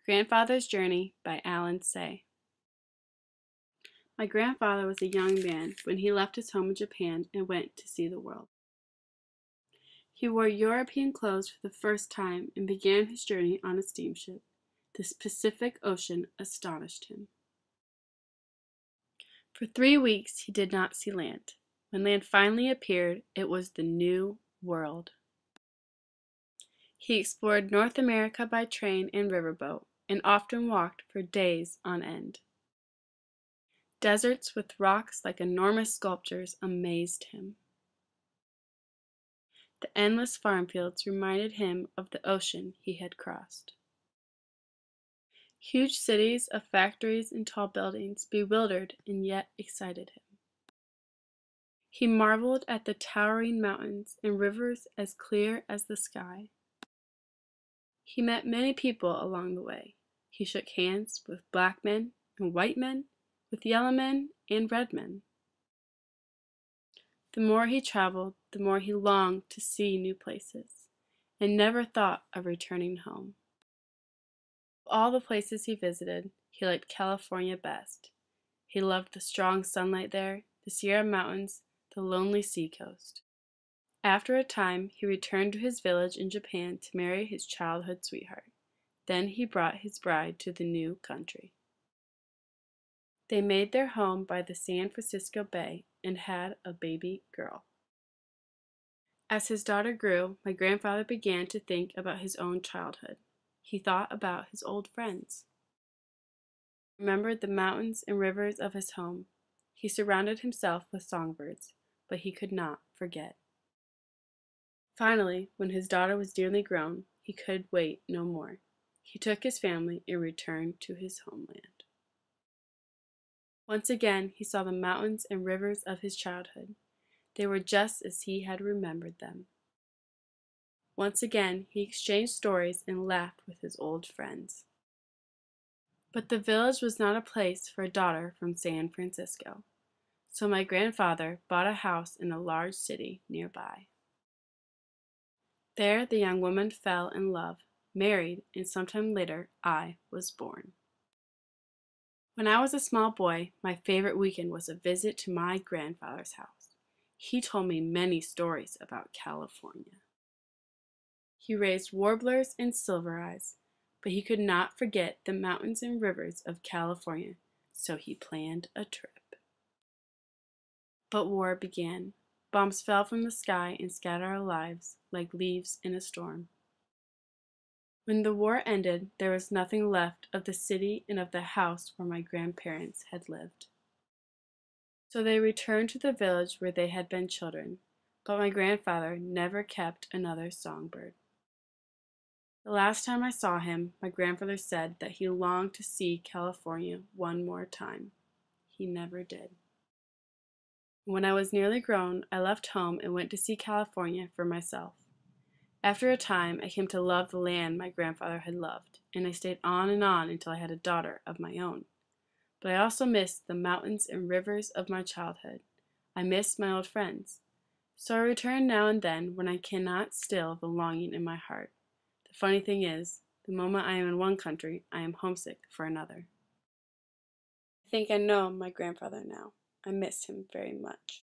Grandfather's Journey by Aloud. My grandfather was a young man when he left his home in Japan and went to see the world. He wore European clothes for the first time and began his journey on a steamship. The Pacific Ocean astonished him. For 3 weeks he did not see land. When land finally appeared, it was the New World. He explored North America by train and riverboat, and often walked for days on end. Deserts with rocks like enormous sculptures amazed him. The endless farm fields reminded him of the ocean he had crossed. Huge cities of factories and tall buildings bewildered and yet excited him. He marveled at the towering mountains and rivers as clear as the sky. He met many people along the way. He shook hands with black men and white men, with yellow men and red men. The more he traveled, the more he longed to see new places, and never thought of returning home. Of all the places he visited, he liked California best. He loved the strong sunlight there, the Sierra Mountains, the lonely seacoast. After a time, he returned to his village in Japan to marry his childhood sweetheart. Then he brought his bride to the new country. They made their home by the San Francisco Bay and had a baby girl. As his daughter grew, my grandfather began to think about his own childhood. He thought about his old friends. He remembered the mountains and rivers of his home. He surrounded himself with songbirds, but he could not forget. Finally, when his daughter was nearly grown, he could wait no more. He took his family and returned to his homeland. Once again, he saw the mountains and rivers of his childhood. They were just as he had remembered them. Once again, he exchanged stories and laughed with his old friends. But the village was not a place for a daughter from San Francisco, so my grandfather bought a house in a large city nearby. There the young woman fell in love, married, and sometime later I was born. When I was a small boy, my favorite weekend was a visit to my grandfather's house. He told me many stories about California. He raised warblers and silver eyes, but he could not forget the mountains and rivers of California, so he planned a trip. But war began. Bombs fell from the sky and scattered our lives like leaves in a storm. When the war ended, there was nothing left of the city and of the house where my grandparents had lived. So they returned to the village where they had been children, but my grandfather never kept another songbird. The last time I saw him, my grandfather said that he longed to see California one more time. He never did. When I was nearly grown, I left home and went to see California for myself. After a time, I came to love the land my grandfather had loved, and I stayed on until I had a daughter of my own. But I also missed the mountains and rivers of my childhood. I missed my old friends. So I return now and then when I cannot still the longing in my heart. The funny thing is, the moment I am in one country, I am homesick for another. I think I know my grandfather now. I miss him very much.